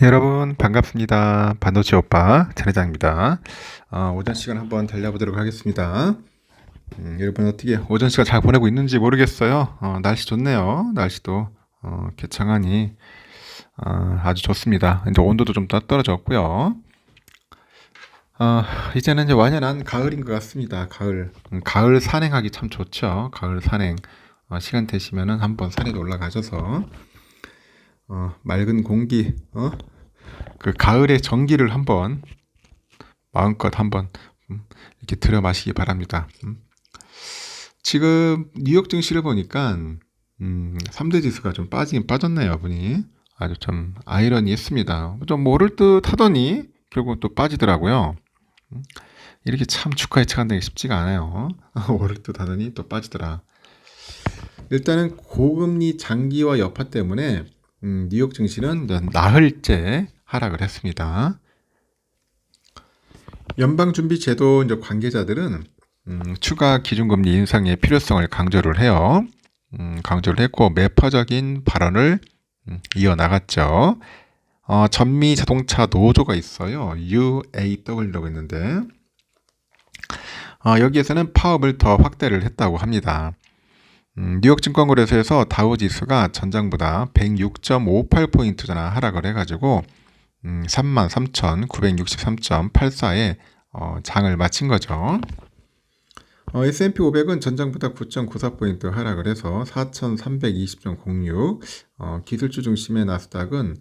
여러분 반갑습니다. 반도체 오빠 차례장입니다. 오전 시간 한번 달려보도록 하겠습니다. 여러분 어떻게 오전 시간 잘 보내고 있는지 모르겠어요. 날씨 좋네요. 날씨도 개창하니 아주 좋습니다. 이제 온도도 좀 떨어졌고요. 이제는 이제 완연한 가을인 것 같습니다. 가을 산행하기 참 좋죠. 가을 산행 시간 되시면은 한번 산에도 올라가셔서 맑은 공기, 그 가을의 정기를 한번 마음껏 한번 이렇게 들여 마시기 바랍니다. 지금 뉴욕 증시를 보니까 3대 지수가 좀 빠지긴 빠졌네요, 분이. 아주 좀 아이러니했습니다. 좀 오를 듯 하더니 결국 또 빠지더라고요. 이렇게 참 주가에 착안되기 쉽지가 않아요. 오를 듯 하더니 또 빠지더라. 일단은 고금리 장기화 여파 때문에 뉴욕 증시는 나흘째 하락을 했습니다. 연방준비제도 이제 관계자들은 추가 기준금리 인상의 필요성을 강조를 해요. 강조를 했고 매파적인 발언을 이어나갔죠. 전미 자동차 노조가 있어요. UAW라고 있는데 여기에서는 파업을 더 확대를 했다고 합니다. 뉴욕 증권거래소에서 다우지수가 전장보다 106.58포인트나 하락을 해가지고 33,963.84에 장을 마친 거죠. S&P 500은 전장보다 9.94포인트 하락을 해서 4,320.06, 기술주 중심의 나스닥은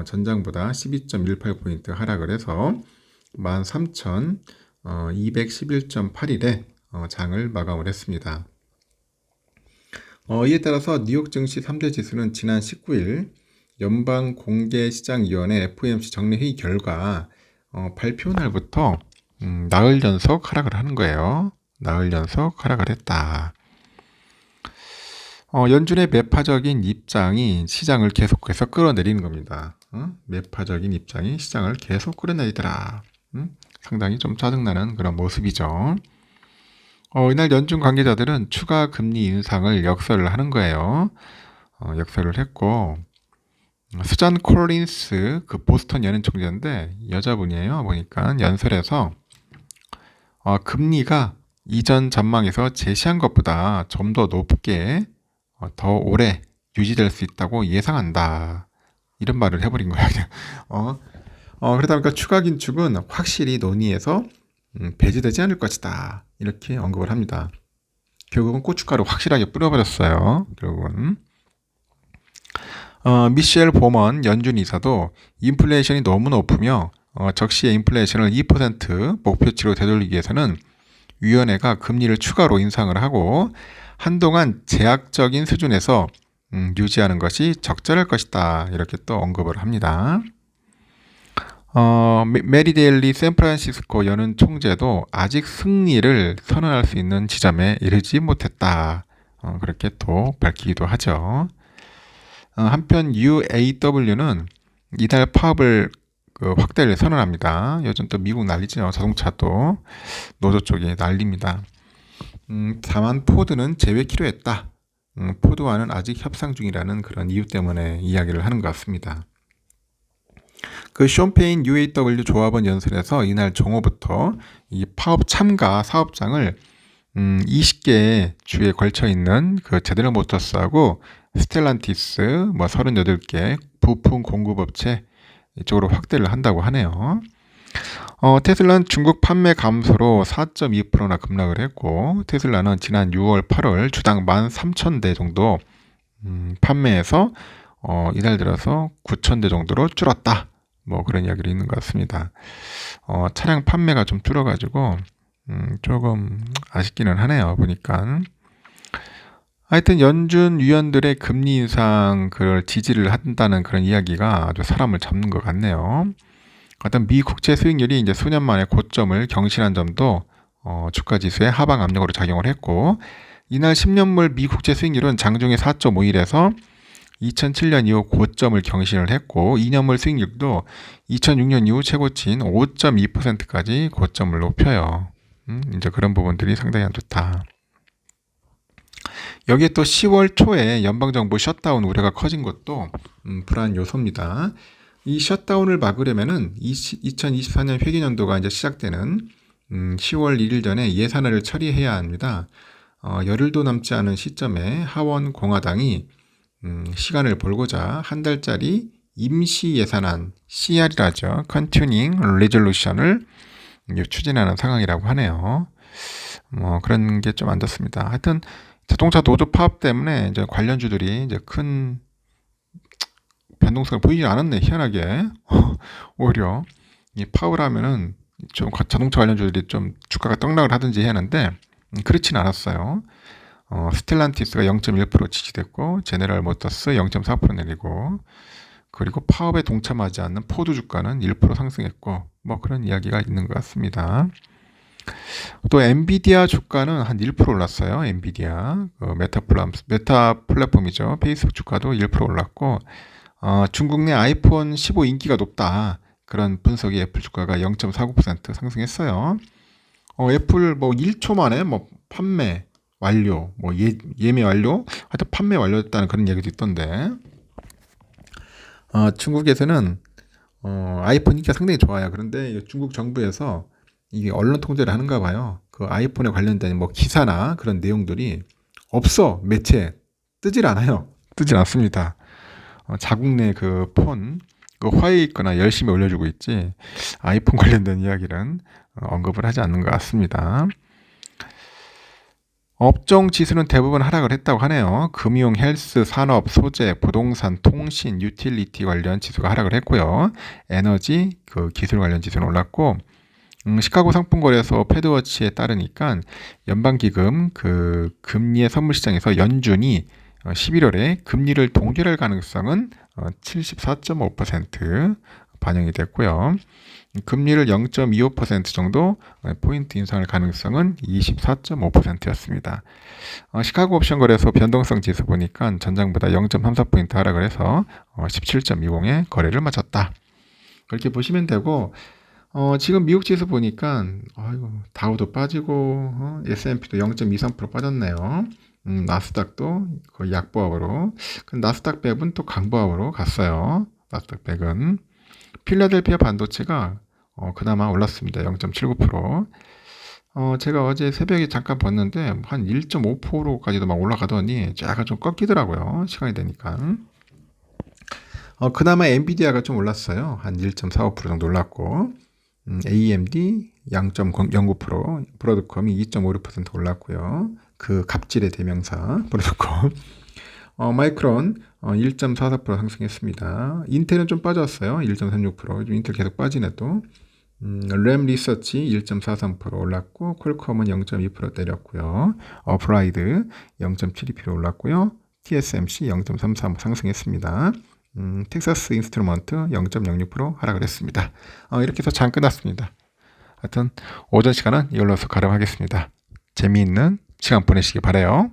전장보다 12.18포인트 하락을 해서 13,211.81에 장을 마감을 했습니다. 이에 따라서 뉴욕 증시 3대 지수는 지난 19일 연방공개시장위원회 FOMC 정례회의 결과 발표 날부터 나흘 연속 하락을 하는 거예요. 나흘 연속 하락을 했다. 연준의 매파적인 입장이 시장을 계속해서 끌어내리는 겁니다. 매파적인 입장이 시장을 계속 끌어내리더라. 상당히 좀 짜증나는 그런 모습이죠. 이날 연준 관계자들은 추가 금리 인상을 역설을 하는 거예요. 역설을 했고 수잔 콜린스 그 보스턴 연은 총재인데 여자분이에요. 보니까 연설에서 금리가 이전 전망에서 제시한 것보다 좀 더 높게 더 오래 유지될 수 있다고 예상한다. 이런 말을 해버린 거예요. 그러다 보니까 추가 긴축은 확실히 논의해서 배제되지 않을 것이다. 이렇게 언급을 합니다. 결국은 고춧가루 확실하게 뿌려버렸어요. 결국은. 미셸 보먼 연준 이사도 인플레이션이 너무 높으며 적시의 인플레이션을 2% 목표치로 되돌리기 위해서는 위원회가 금리를 추가로 인상을 하고 한동안 제약적인 수준에서 유지하는 것이 적절할 것이다. 이렇게 또 언급을 합니다. 메리데일리 샌프란시스코 연은 총재도 아직 승리를 선언할 수 있는 지점에 이르지 못했다. 그렇게 또 밝히기도 하죠. 한편 UAW는 이달 파업을 확대를 선언합니다. 요즘 또 미국 난리죠. 자동차도 노조 쪽이 난립니다. 다만 포드는 재회키로 했다. 포드와는 아직 협상 중이라는 그런 이유 때문에 이야기를 하는 것 같습니다. 그 숀페인 UAW 조합원 연설에서 이날 정오부터 이 파업 참가 사업장을 20개의 주에 걸쳐 있는 그 제너럴 모터스하고 스텔란티스 38개 부품 공급업체 이쪽으로 확대를 한다고 하네요. 테슬라는 중국 판매 감소로 4.2%나 급락을 했고 테슬라는 지난 6월, 8월 주당 13,000대 정도 판매해서 이달 들어서 9,000대 정도로 줄었다. 뭐 그런 이야기를 있는 것 같습니다. 차량 판매가 좀 줄어가지고 조금 아쉽기는 하네요. 보니까. 하여튼 연준 위원들의 금리 인상 그걸 지지를 한다는 그런 이야기가 아주 사람을 잡는 것 같네요. 어떤 미 국채 수익률이 이제 수년 만에 고점을 경신한 점도 주가 지수의 하방 압력으로 작용을 했고 이날 10년물 미 국채 수익률은 장중에 4.51에서 2007년 이후 고점을 경신을 했고 2년물 수익률도 2006년 이후 최고치인 5.2%까지 고점을 높여요. 이제 그런 부분들이 상당히 안 좋다. 여기에 또 10월 초에 연방정부 셧다운 우려가 커진 것도 불안 요소입니다. 이 셧다운을 막으려면은 2024년 회계연도가 이제 시작되는 10월 1일 전에 예산안을 처리해야 합니다. 열흘도 남지 않은 시점에 하원 공화당이 시간을 벌고자 한 달짜리 임시 예산안 CR이라죠. Continuing Resolution을 추진하는 상황이라고 하네요. 그런 게 좀 안 좋습니다. 하여튼 자동차 노조 파업 때문에 이제 관련주들이 이제 큰 변동성을 보이지 않았네. 희한하게 오히려 이 파업을 하면은 좀 자동차 관련주들이 좀 주가가 떡락을 하든지 해야 하는데 그렇진 않았어요. 스텔란티스가 0.1% 지지됐고 제네럴 모터스 0.4% 내리고 그리고 파업에 동참하지 않는 포드 주가는 1% 상승했고 뭐 그런 이야기가 있는 것 같습니다. 또 엔비디아 주가는 한 1% 올랐어요. 엔비디아 메타 플랫폼이죠. 페이스북 주가도 1% 올랐고 중국 내 아이폰 15 인기가 높다. 그런 분석이 애플 주가가 0.49% 상승했어요. 애플 뭐 1초 만에 뭐 판매 완료, 뭐 예매 완료, 하여튼 판매 완료했다는 그런 얘기도 있던데. 중국에서는 아이폰 인기가 상당히 좋아요. 그런데 중국 정부에서 이게 언론 통제를 하는가 봐요. 그 아이폰에 관련된 뭐 기사나 그런 내용들이 없어. 매체에 뜨질 않아요. 뜨질 않습니다. 자국 내 그 폰, 그 화에 있거나 열심히 올려주고 있지 아이폰 관련된 이야기는 언급을 하지 않는 것 같습니다. 업종 지수는 대부분 하락을 했다고 하네요. 금융, 헬스, 산업, 소재, 부동산, 통신, 유틸리티 관련 지수가 하락을 했고요. 에너지, 그 기술 관련 지수는 올랐고 시카고 상품거래소 패드워치에 따르니까 연방기금 그 금리의 선물시장에서 연준이 11월에 금리를 동결할 가능성은 74.5% 반영이 됐고요. 금리를 0.25% 정도 포인트 인상할 가능성은 24.5%였습니다. 시카고 옵션 거래소 변동성 지수 보니까 전장보다 0.34포인트 하락을 해서 17.20에 거래를 마쳤다. 그렇게 보시면 되고 지금 미국 지수 보니까 다우도 빠지고 S&P도 0.23% 빠졌네요. 나스닥도 거의 약보합으로. 나스닥 100은 또 강보합으로 갔어요. 나스닥 100은. 필라델피아 반도체가 그나마 올랐습니다. 0.79%. 제가 어제 새벽에 잠깐 봤는데 한 1.5%까지도 막 올라가더니 약간 좀 꺾이더라고요. 시간이 되니까. 그나마 엔비디아가 좀 올랐어요. 한 1.45% 정도 올랐고 AMD 0.09%, 브로드컴이 2.56% 올랐고요. 그 갑질의 대명사 브로드컴. 마이크론 1.44% 상승했습니다. 인텔은 좀 빠졌어요. 1.36%. 좀 인텔 계속 빠지네 또. 램 리서치 1.43% 올랐고 퀄컴은 0.2% 때렸고요. 어플라이드 0.72% 올랐고요. TSMC 0.33% 상승했습니다. 텍사스 인스트루먼트 0.06% 하락을 했습니다. 이렇게 해서 장 끝났습니다. 하여튼 오전 시간은 이걸로 가름하겠습니다. 재미있는 시간 보내시기 바라요.